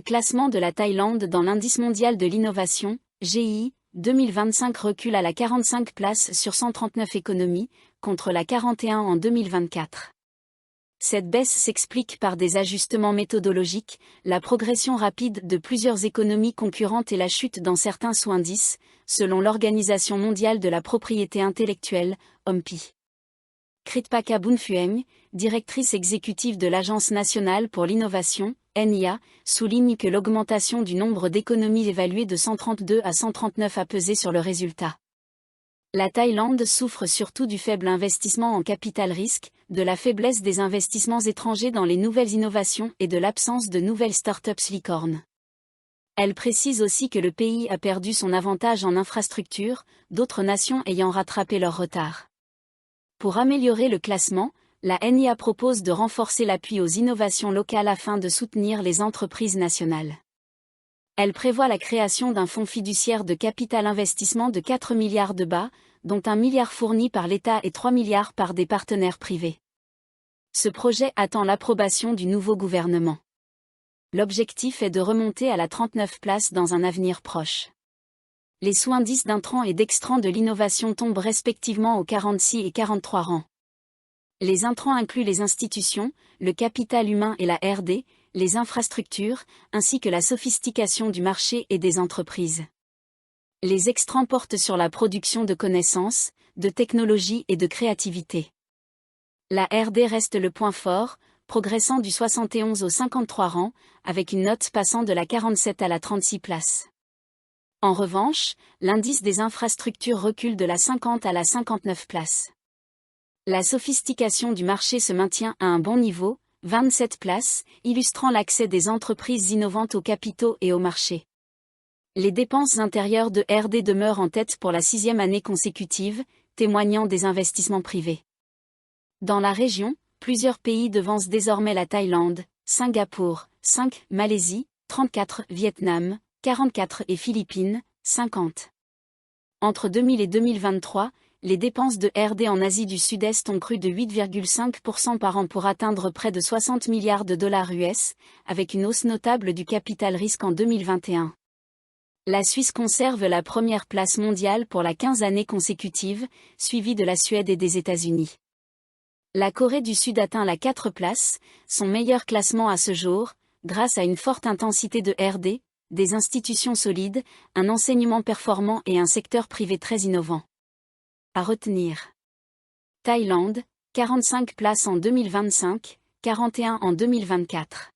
classement de la Thaïlande dans l'indice mondial de l'innovation, GI, 2025 recule à la 45 place sur 139 économies, contre la 41 en 2024. Cette baisse s'explique par des ajustements méthodologiques, la progression rapide de plusieurs économies concurrentes et la chute dans certains sous-indices, selon l'Organisation mondiale de la propriété intellectuelle, OMPI. Kritpaka Boonphueng, directrice exécutive de l'Agence nationale pour l'innovation, NIA, souligne que l'augmentation du nombre d'économies évaluées de 132 à 139 a pesé sur le résultat. La Thaïlande souffre surtout du faible investissement en capital risque, de la faiblesse des investissements étrangers dans les nouvelles innovations et de l'absence de nouvelles startups licornes. Elle précise aussi que le pays a perdu son avantage en infrastructure, d'autres nations ayant rattrapé leur retard. Pour améliorer le classement, la NIA propose de renforcer l'appui aux innovations locales afin de soutenir les entreprises nationales. Elle prévoit la création d'un fonds fiduciaire de capital investissement de 4 milliards de baht, dont 1 milliard fourni par l'État et 3 milliards par des partenaires privés. Ce projet attend l'approbation du nouveau gouvernement. L'objectif est de remonter à la 39 place dans un avenir proche. Les sous-indices d'intrants et d'extrants de l'innovation tombent respectivement aux 46 et 43 rangs. Les intrants incluent les institutions, le capital humain et la R&D, les infrastructures, ainsi que la sophistication du marché et des entreprises. Les extrants portent sur la production de connaissances, de technologies et de créativité. La R&D reste le point fort, progressant du 71 au 53 rang, avec une note passant de la 47 à la 36 place. En revanche, l'indice des infrastructures recule de la 50 à la 59 place. La sophistication du marché se maintient à un bon niveau, 27 places, illustrant l'accès des entreprises innovantes aux capitaux et au marché. Les dépenses intérieures de R&D demeurent en tête pour la 6e année consécutive, témoignant des investissements privés. Dans la région, plusieurs pays devancent désormais la Thaïlande, Singapour, 5, Malaisie, 34, Vietnam, 44 et Philippines, 50. Entre 2000 et 2023, les dépenses de R&D en Asie du Sud-Est ont cru de 8,5% par an pour atteindre près de 60 milliards de dollars US, avec une hausse notable du capital risque en 2021. La Suisse conserve la première place mondiale pour la 15 année consécutive, suivie de la Suède et des États-Unis. La Corée du Sud atteint la 4 place, son meilleur classement à ce jour, grâce à une forte intensité de R&D, des institutions solides, un enseignement performant et un secteur privé très innovant. À retenir. Thaïlande, 45 places en 2025, 41 en 2024.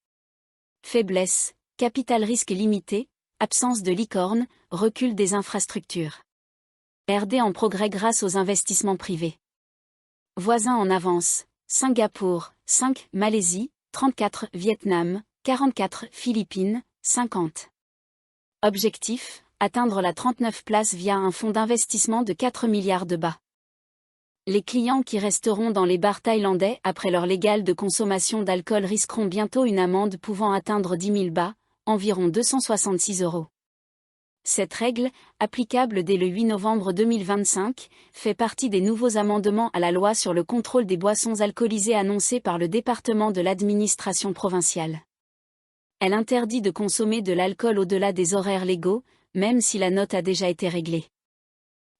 Faiblesse, capital risque limité, absence de licorne, recul des infrastructures. R&D en progrès grâce aux investissements privés. Voisins en avance, Singapour, 5, Malaisie, 34, Vietnam, 44, Philippines, 50. Objectif, atteindre la 39 place via un fonds d'investissement de 4 milliards de bahts. Les clients qui resteront dans les bars thaïlandais après leur légal de consommation d'alcool risqueront bientôt une amende pouvant atteindre 10 000 bahts, environ 266 €. Cette règle, applicable dès le 8 novembre 2025, fait partie des nouveaux amendements à la loi sur le contrôle des boissons alcoolisées annoncés par le département de l'administration provinciale. Elle interdit de consommer de l'alcool au-delà des horaires légaux, même si la note a déjà été réglée.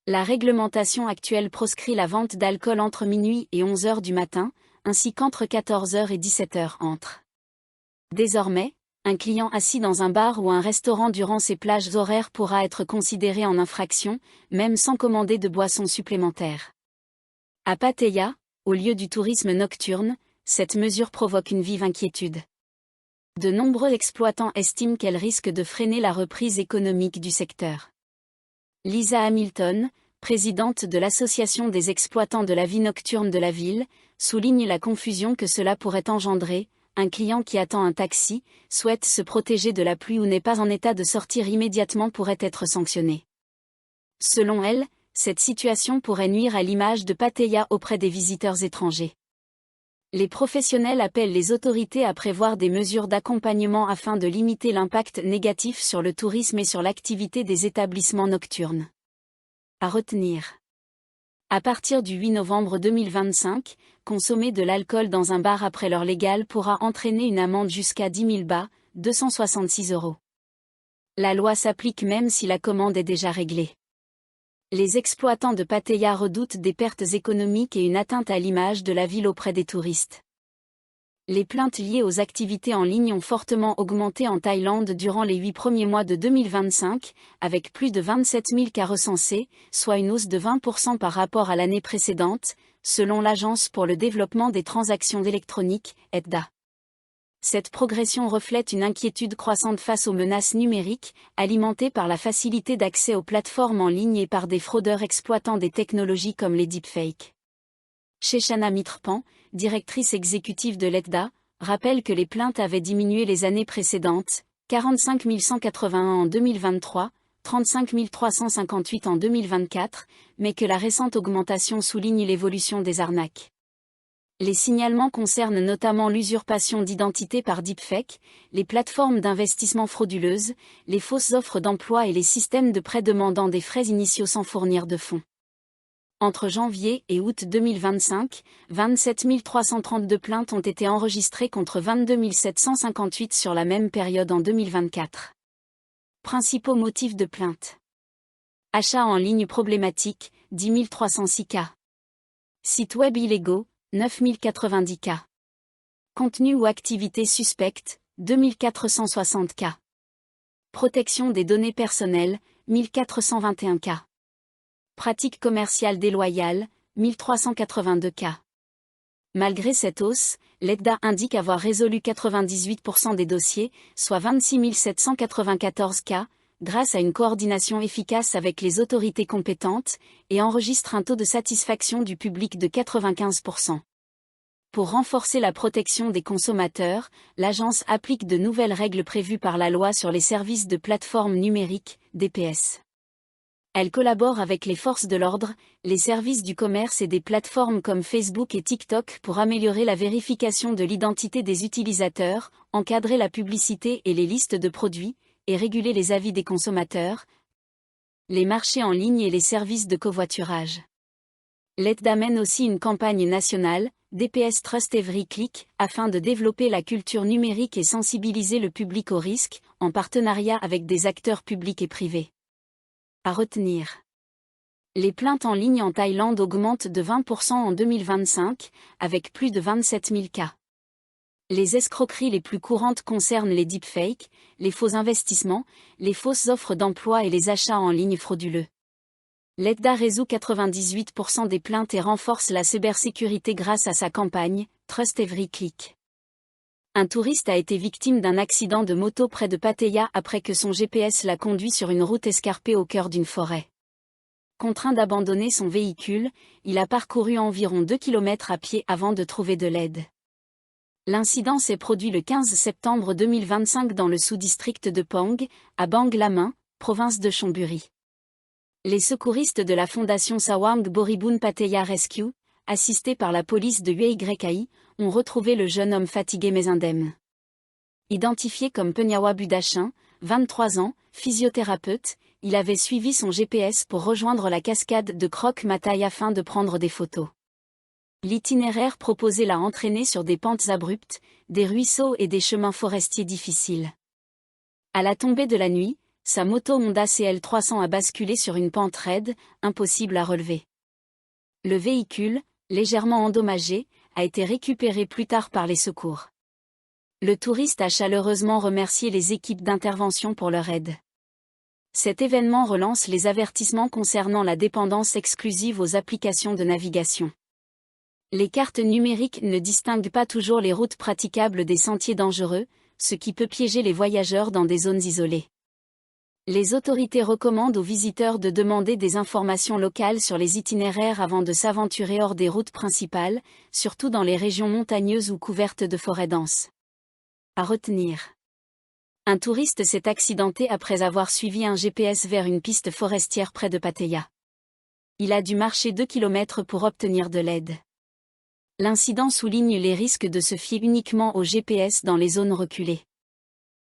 La réglementation actuelle proscrit la vente d'alcool entre minuit et 11 h du matin, ainsi qu'entre 14 h et 17 h entre. Désormais, un client assis dans un bar ou un restaurant durant ces plages horaires pourra être considéré en infraction, même sans commander de boissons supplémentaires. À Pattaya, au lieu du tourisme nocturne, cette mesure provoque une vive inquiétude. De nombreux exploitants estiment qu'elle risque de freiner la reprise économique du secteur. Lisa Hamilton, présidente de l'Association des exploitants de la vie nocturne de la ville, souligne la confusion que cela pourrait engendrer. Un client qui attend un taxi, souhaite se protéger de la pluie ou n'est pas en état de sortir immédiatement pourrait être sanctionné. Selon elle, cette situation pourrait nuire à l'image de Pattaya auprès des visiteurs étrangers. Les professionnels appellent les autorités à prévoir des mesures d'accompagnement afin de limiter l'impact négatif sur le tourisme et sur l'activité des établissements nocturnes. À retenir. À partir du 8 novembre 2025, consommer de l'alcool dans un bar après l'heure légale pourra entraîner une amende jusqu'à 10 000 bahts, 266 €. La loi s'applique même si la commande est déjà réglée. Les exploitants de Pattaya redoutent des pertes économiques et une atteinte à l'image de la ville auprès des touristes. Les plaintes liées aux activités en ligne ont fortement augmenté en Thaïlande durant les 8 premiers mois de 2025, avec plus de 27 000 cas recensés, soit une hausse de 20% par rapport à l'année précédente, selon l'Agence pour le développement des transactions électroniques, EDDA. Cette progression reflète une inquiétude croissante face aux menaces numériques, alimentées par la facilité d'accès aux plateformes en ligne et par des fraudeurs exploitant des technologies comme les deepfakes. Sheshana Mitrpan, directrice exécutive de l'EDDA, rappelle que les plaintes avaient diminué les années précédentes, 45 181 en 2023, 35 358 en 2024, mais que la récente augmentation souligne l'évolution des arnaques. Les signalements concernent notamment l'usurpation d'identité par deepfake, les plateformes d'investissement frauduleuses, les fausses offres d'emploi et les systèmes de prêt demandant des frais initiaux sans fournir de fonds. Entre janvier et août 2025, 27 332 plaintes ont été enregistrées contre 22 758 sur la même période en 2024. Principaux motifs de plainte. Achats en ligne problématiques, 10 306 cas. Sites web illégaux, 9 090 cas. Contenu ou activité suspecte, 2460 cas. Protection des données personnelles, 1421 cas. Pratique commerciale déloyale, 1382 cas. Malgré cette hausse, l'EDDA indique avoir résolu 98% des dossiers, soit 26 794 cas, grâce à une coordination efficace avec les autorités compétentes, et enregistre un taux de satisfaction du public de 95%. Pour renforcer la protection des consommateurs, l'agence applique de nouvelles règles prévues par la loi sur les services de plateformes numériques, DPS. Elle collabore avec les forces de l'ordre, les services du commerce et des plateformes comme Facebook et TikTok pour améliorer la vérification de l'identité des utilisateurs, encadrer la publicité et les listes de produits, et réguler les avis des consommateurs, les marchés en ligne et les services de covoiturage. L'EDDA mène aussi une campagne nationale, DPS Trust Every Click, afin de développer la culture numérique et sensibiliser le public aux risques, en partenariat avec des acteurs publics et privés. À retenir. Les plaintes en ligne en Thaïlande augmentent de 20% en 2025, avec plus de 27 000 cas. Les escroqueries les plus courantes concernent les deepfakes, les faux investissements, les fausses offres d'emploi et les achats en ligne frauduleux. L'EDDA résout 98% des plaintes et renforce la cybersécurité grâce à sa campagne « Trust Every Click ». Un touriste a été victime d'un accident de moto près de Pattaya après que son GPS l'a conduit sur une route escarpée au cœur d'une forêt. Contraint d'abandonner son véhicule, il a parcouru environ 2 km à pied avant de trouver de l'aide. L'incident s'est produit le 15 septembre 2025 dans le sous-district de Pang, à Bang Laming, province de Chonburi. Les secouristes de la fondation Sawang Boribun Pattaya Rescue, assistés par la police de UAYI, ont retrouvé le jeune homme fatigué mais indemne. Identifié comme Penyawa Budachin, 23 ans, physiothérapeute, il avait suivi son GPS pour rejoindre la cascade de Krok Matai afin de prendre des photos. L'itinéraire proposé l'a entraîné sur des pentes abruptes, des ruisseaux et des chemins forestiers difficiles. À la tombée de la nuit, sa moto Honda CL300 a basculé sur une pente raide, impossible à relever. Le véhicule, légèrement endommagé, a été récupéré plus tard par les secours. Le touriste a chaleureusement remercié les équipes d'intervention pour leur aide. Cet événement relance les avertissements concernant la dépendance exclusive aux applications de navigation. Les cartes numériques ne distinguent pas toujours les routes praticables des sentiers dangereux, ce qui peut piéger les voyageurs dans des zones isolées. Les autorités recommandent aux visiteurs de demander des informations locales sur les itinéraires avant de s'aventurer hors des routes principales, surtout dans les régions montagneuses ou couvertes de forêts denses. À retenir. Un touriste s'est accidenté après avoir suivi un GPS vers une piste forestière près de Pattaya. Il a dû marcher 2 km pour obtenir de l'aide. L'incident souligne les risques de se fier uniquement au GPS dans les zones reculées.